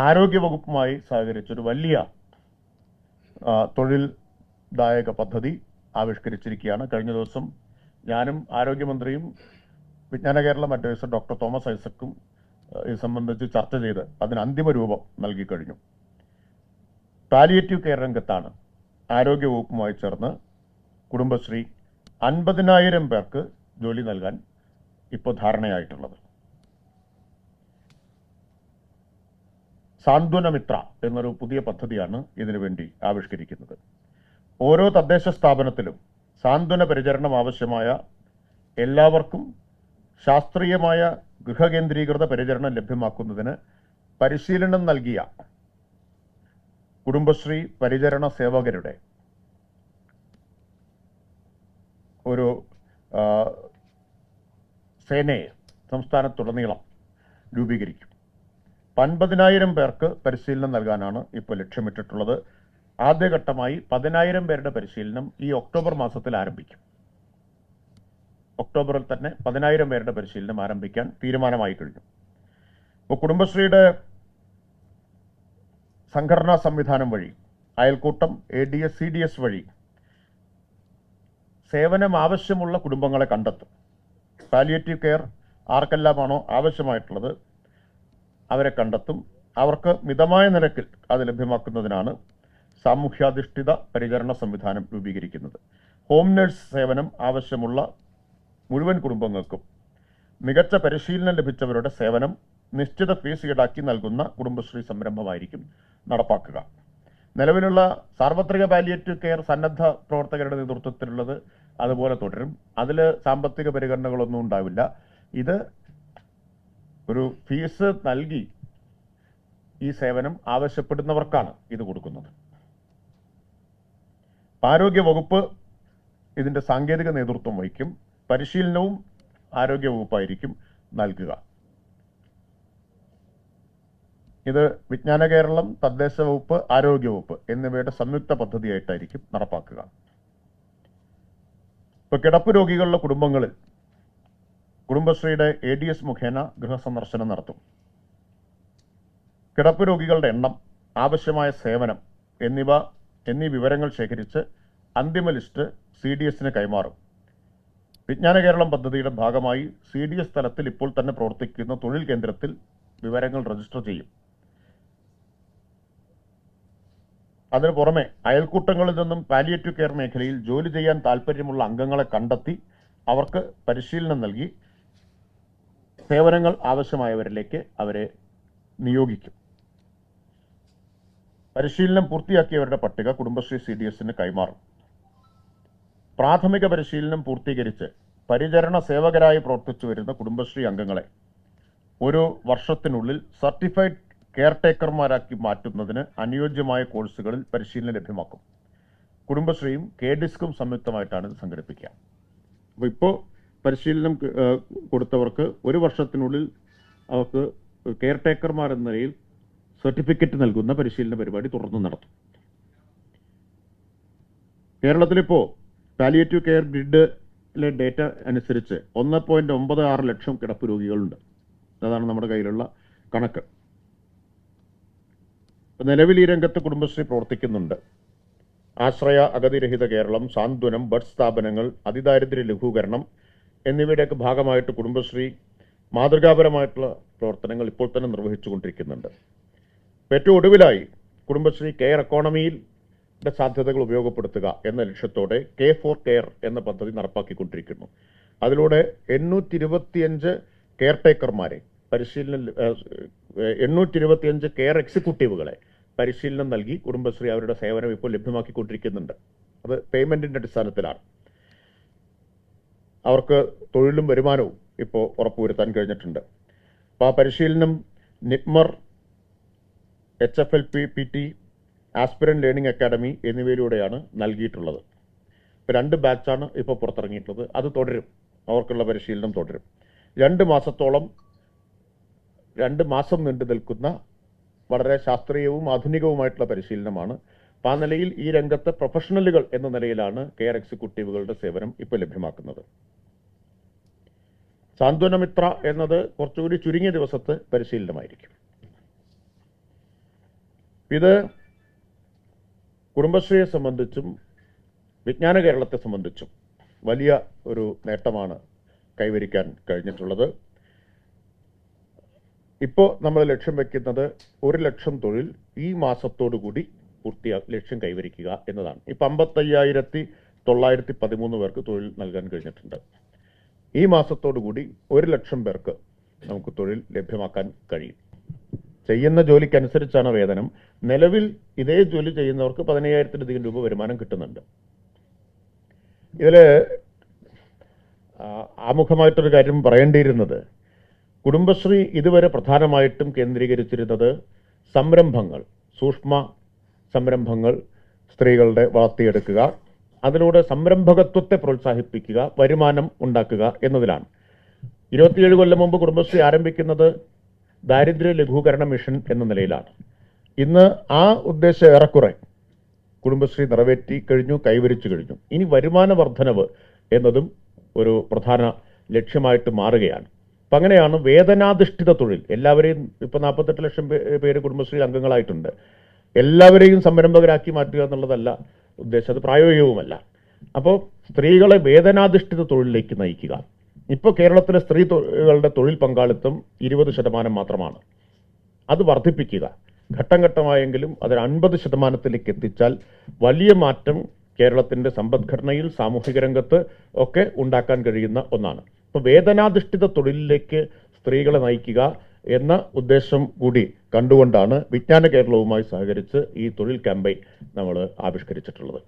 ആരോഗ്യവകുപ്പുമായി സഹകരിച്ചൊരു വലിയ തൊഴിൽദായക പദ്ധതി ആവിഷ്കരിച്ചിരിക്കുകയാണ്. കഴിഞ്ഞ ദിവസം ഞാനും ആരോഗ്യമന്ത്രിയും വിജ്ഞാന കേരളം അഡ്വൈസർ ഡോക്ടർ തോമസ് ഐസക്കും ഇത് സംബന്ധിച്ച് ചർച്ച ചെയ്ത് അതിന് അന്തിമ രൂപം നൽകിക്കഴിഞ്ഞു. പാലിയേറ്റീവ് കെയർ രംഗത്താണ് ആരോഗ്യവകുപ്പുമായി ചേർന്ന് കുടുംബശ്രീ 50,000 പേർക്ക് ജോലി നൽകാൻ ഇപ്പോൾ ധാരണയായിട്ടുള്ളത്. സാന്ത്വനമിത്ര എന്നൊരു പുതിയ പദ്ധതിയാണ് ഇതിനുവേണ്ടി ആവിഷ്കരിക്കുന്നത്. ഓരോ തദ്ദേശ സ്ഥാപനത്തിലും സാന്ത്വന പരിചരണം ആവശ്യമായ എല്ലാവർക്കും ശാസ്ത്രീയമായ ഗൃഹകേന്ദ്രീകൃത പരിചരണം ലഭ്യമാക്കുന്നതിന് പരിശീലനം നൽകിയ കുടുംബശ്രീ പരിചരണ സേവകരുടെ ഒരു സേനയെ സംസ്ഥാനത്തുടനീളം രൂപീകരിക്കും. 50,000 പേർക്ക് പരിശീലനം നൽകാനാണ് ഇപ്പോൾ ലക്ഷ്യമിട്ടിട്ടുള്ളത്. ആദ്യഘട്ടമായി 10,000 പേരുടെ പരിശീലനം ഈ ഒക്ടോബർ മാസത്തിൽ ആരംഭിക്കും. ഒക്ടോബറിൽ തന്നെ 10,000 പേരുടെ പരിശീലനം ആരംഭിക്കാൻ തീരുമാനമായി കഴിഞ്ഞു. ഇപ്പോൾ കുടുംബശ്രീയുടെ സംഘടനാ സംവിധാനം വഴി അയൽക്കൂട്ടം, ADS, CDS വഴി സേവനം ആവശ്യമുള്ള കുടുംബങ്ങളെ കണ്ടെത്തും. പാലിയേറ്റീവ് കെയർ ആർക്കെല്ലാമാണോ ആവശ്യമായിട്ടുള്ളത് അവരെ കണ്ടെത്തും. അവർക്ക് മിതമായ നിരക്കിൽ അത് ലഭ്യമാക്കുന്നതിനാണ് സാമൂഹ്യാധിഷ്ഠിത പരിചരണ സംവിധാനം രൂപീകരിക്കുന്നത്. ഹോം നഴ്സ് സേവനം ആവശ്യമുള്ള മുഴുവൻ കുടുംബങ്ങൾക്കും മികച്ച പരിശീലനം ലഭിച്ചവരുടെ സേവനം നിശ്ചിത ഫീസ് ഈടാക്കി നൽകുന്ന കുടുംബശ്രീ സംരംഭമായിരിക്കും നടപ്പാക്കുക. നിലവിലുള്ള സാർവത്രിക പാലിയേറ്റീവ് കെയർ സന്നദ്ധ പ്രവർത്തകരുടെ നേതൃത്വത്തിലുള്ളത് അതുപോലെ തുടരും. അതിൽ സാമ്പത്തിക പരിഗണനകളൊന്നും ഉണ്ടാവില്ല. ഇത് ഒരു ഫീസ് നൽകി ഈ സേവനം ആവശ്യപ്പെടുന്നവർക്കാണ് ഇത് കൊടുക്കുന്നത്. ആരോഗ്യ വകുപ്പ് ഇതിൻ്റെ സാങ്കേതിക നേതൃത്വം വഹിക്കും. പരിശീലനവും ആരോഗ്യ വകുപ്പായിരിക്കും നൽകുക. ഇത് വിജ്ഞാന കേരളം, തദ്ദേശ വകുപ്പ്, ആരോഗ്യ വകുപ്പ് എന്നിവയുടെ സംയുക്ത പദ്ധതിയായിട്ടായിരിക്കും നടപ്പാക്കുക. ഇപ്പോൾ കിടപ്പ് രോഗികളുടെ കുടുംബങ്ങളിൽ കുടുംബശ്രീയുടെ ADS മുഖേന ഗൃഹസന്ദർശനം നടത്തും. കിടപ്പ് രോഗികളുടെ എണ്ണം, ആവശ്യമായ സേവനം എന്നീ വിവരങ്ങൾ ശേഖരിച്ച് അന്തിമ ലിസ്റ്റ് CDSന് കൈമാറും. വിജ്ഞാന കേരളം പദ്ധതിയുടെ ഭാഗമായി CDS തലത്തിൽ ഇപ്പോൾ തന്നെ പ്രവർത്തിക്കുന്ന തൊഴിൽ കേന്ദ്രത്തിൽ വിവരങ്ങൾ രജിസ്റ്റർ ചെയ്യും. അതിനു പുറമെ അയൽക്കൂട്ടങ്ങളിൽ നിന്നും പാലിയേറ്റീവ് കെയർ മേഖലയിൽ ജോലി ചെയ്യാൻ താല്പര്യമുള്ള അംഗങ്ങളെ കണ്ടെത്തി അവർക്ക് പരിശീലനം നൽകി സേവനങ്ങൾ ആവശ്യമായവരിലേക്ക് അവരെ നിയോഗിക്കും. പരിശീലനം പൂർത്തിയാക്കിയവരുടെ പട്ടിക കുടുംബശ്രീ CDSന് കൈമാറും. പ്രാഥമിക പരിശീലനം പൂർത്തീകരിച്ച് പരിചരണ സേവകരായി പ്രവർത്തിച്ചു വരുന്ന കുടുംബശ്രീ അംഗങ്ങളെ ഒരു വർഷത്തിനുള്ളിൽ സർട്ടിഫൈഡ് കെയർ ടേക്കർമാരാക്കി മാറ്റുന്നതിന് അനുയോജ്യമായ കോഴ്സുകളിൽ പരിശീലനം ലഭ്യമാക്കും. കുടുംബശ്രീയും KDISCും സംയുക്തമായിട്ടാണ് ഇത് സംഘടിപ്പിക്കുക. അപ്പോൾ ഇപ്പോൾ പരിശീലനം കൊടുത്തവർക്ക് ഒരു വർഷത്തിനുള്ളിൽ അവർക്ക് കെയർ ടേക്കർമാർ എന്ന നിലയിൽ സർട്ടിഫിക്കറ്റ് നൽകുന്ന പരിശീലന പരിപാടി തുടർന്ന് നടത്തും. കേരളത്തിലിപ്പോൾ പാലിയേറ്റീവ് കെയർ ഗ്രിഡിലെ ഡേറ്റ അനുസരിച്ച് 1.96 ലക്ഷം കിടപ്പ് രോഗികളുണ്ട്. അതാണ് നമ്മുടെ കയ്യിലുള്ള കണക്ക്. നിലവിൽ ഈ രംഗത്ത് കുടുംബശ്രീ പ്രവർത്തിക്കുന്നുണ്ട്. ആശ്രയ, അഗതിരഹിത കേരളം, സാന്ത്വനം, ബഡ് സ്ഥാപനങ്ങൾ, അതിദാരിദ്ര്യ ലഘൂകരണം എന്നിവയുടെയൊക്കെ ഭാഗമായിട്ട് കുടുംബശ്രീ മാതൃകാപരമായിട്ടുള്ള പ്രവർത്തനങ്ങൾ ഇപ്പോൾ തന്നെ നിർവഹിച്ചുകൊണ്ടിരിക്കുന്നുണ്ട്. ഏറ്റവും ഒടുവിലായി കുടുംബശ്രീ കെയർ എക്കോണമിയുടെ സാധ്യതകൾ ഉപയോഗപ്പെടുത്തുക എന്ന ലക്ഷ്യത്തോടെ K4 കെയർ എന്ന പദ്ധതി നടപ്പാക്കിക്കൊണ്ടിരിക്കുന്നു. അതിലൂടെ 825 കെയർ ടേക്കർമാരെ 825 കെയർ എക്സിക്യൂട്ടീവുകളെ പരിശീലനം നൽകി കുടുംബശ്രീ അവരുടെ സേവനം ഇപ്പോൾ ലഭ്യമാക്കിക്കൊണ്ടിരിക്കുന്നുണ്ട്. അത് പേയ്മെൻറ്റിൻ്റെ അടിസ്ഥാനത്തിലാണ്. അവർക്ക് തൊഴിലും വരുമാനവും ഇപ്പോൾ ഉറപ്പുവരുത്താൻ കഴിഞ്ഞിട്ടുണ്ട്. അപ്പോൾ ആ പരിശീലനം NIPMR, HFLP, PT, Aspiran learning academy എന്നിവയിലൂടെയാണ് നൽകിയിട്ടുള്ളത്. ഇപ്പോൾ 2 ബാച്ചാണ് ഇപ്പോൾ പുറത്തിറങ്ങിയിട്ടുള്ളത്. അത് തുടരും. അവർക്കുള്ള പരിശീലനം തുടരും. 2 മാസം നീണ്ടു നിൽക്കുന്ന വളരെ ശാസ്ത്രീയവും ആധുനികവുമായിട്ടുള്ള പരിശീലനമാണ്. അപ്പോൾ ആ നിലയിൽ ഈ രംഗത്തെ പ്രൊഫഷണലുകൾ എന്ന നിലയിലാണ് കെയർ എക്സിക്യൂട്ടീവുകളുടെ സേവനം ഇപ്പോൾ ലഭ്യമാക്കുന്നത്. സാന്ത്വനമിത്ര എന്നത് കുറച്ചുകൂടി ചുരുങ്ങിയ ദിവസത്തെ പരിശീലനമായിരിക്കും. ഇത് കുടുംബശ്രീയെ സംബന്ധിച്ചും വിജ്ഞാന കേരളത്തെ സംബന്ധിച്ചും വലിയ ഒരു നേട്ടമാണ് കൈവരിക്കാൻ കഴിഞ്ഞിട്ടുള്ളത്. ഇപ്പോൾ നമ്മൾ ലക്ഷ്യം വയ്ക്കുന്നത് 1 ലക്ഷം തൊഴിൽ ഈ മാസത്തോടു കൂടി ലക്ഷ്യം കൈവരിക്കുക എന്നതാണ്. ഇപ്പം 55,913 പേർക്ക് തൊഴിൽ നൽകാൻ കഴിഞ്ഞിട്ടുണ്ട്. ഈ മാസത്തോടു കൂടി 1 ലക്ഷം പേർക്ക് നമുക്ക് തൊഴിൽ ലഭ്യമാക്കാൻ കഴിയും. ചെയ്യുന്ന ജോലിക്കനുസരിച്ചാണ് വേതനം. നിലവിൽ ഇതേ ജോലി ചെയ്യുന്നവർക്ക് 15,000-ലധികം രൂപ വരുമാനം കിട്ടുന്നുണ്ട്. ഇതിൽ ആമുഖമായിട്ടൊരു കാര്യം പറയേണ്ടിയിരുന്നത്, കുടുംബശ്രീ ഇതുവരെ പ്രധാനമായിട്ടും കേന്ദ്രീകരിച്ചിരുന്നത് സംരംഭങ്ങൾ, സൂക്ഷ്മ സംരംഭങ്ങൾ സ്ത്രീകളുടെ വളർത്തിയെടുക്കുക, അതിലൂടെ സംരംഭകത്വത്തെ പ്രോത്സാഹിപ്പിക്കുക, വരുമാനം ഉണ്ടാക്കുക എന്നതിലാണ്. 27 കൊല്ലം മുമ്പ് കുടുംബശ്രീ ആരംഭിക്കുന്നത് ദാരിദ്ര്യ ലഘൂകരണ മിഷൻ എന്ന നിലയിലാണ്. ഇന്ന് ആ ഉദ്ദേശം ഏറെക്കുറെ കുടുംബശ്രീ നിറവേറ്റി കഴിഞ്ഞു, കൈവരിച്ചു കഴിഞ്ഞു. ഇനി വരുമാന വർധനവ് എന്നതും ഒരു പ്രധാന ലക്ഷ്യമായിട്ട് മാറുകയാണ്. അപ്പം അങ്ങനെയാണ് വേതനാധിഷ്ഠിത തൊഴിൽ. എല്ലാവരെയും ഇപ്പോൾ 48 ലക്ഷം പേര് കുടുംബശ്രീ അംഗങ്ങളായിട്ടുണ്ട്. എല്ലാവരെയും സംരംഭകരാക്കി മാറ്റുക എന്നുള്ളതല്ല ഉദ്ദേശം, അത് പ്രായോഗികവുമല്ല. അപ്പോൾ സ്ത്രീകളെ വേതനാധിഷ്ഠിത തൊഴിലിലേക്ക് നയിക്കുക. ഇപ്പോൾ കേരളത്തിലെ സ്ത്രീകളുടെ തൊഴിൽ പങ്കാളിത്തം 20% മാത്രമാണ്. അത് വർദ്ധിപ്പിക്കുക, ഘട്ടം ഘട്ടമായെങ്കിലും അതൊരു 50%-ലേക്ക് എത്തിച്ചാൽ വലിയ മാറ്റം കേരളത്തിൻ്റെ സമ്പദ്ഘടനയിൽ, സാമൂഹിക രംഗത്ത് ഒക്കെ ഉണ്ടാക്കാൻ കഴിയുന്ന ഒന്നാണ്. അപ്പോൾ വേതനാധിഷ്ഠിത തൊഴിലിലേക്ക് സ്ത്രീകളെ നയിക്കുക എന്ന ഉദ്ദേശം കൂടി കണ്ടുകൊണ്ടാണ് വിജ്ഞാന കേരളവുമായി സഹകരിച്ച് ഈ തൊഴിൽ ക്യാമ്പയിൻ നമ്മൾ ആവിഷ്കരിച്ചിട്ടുള്ളത്.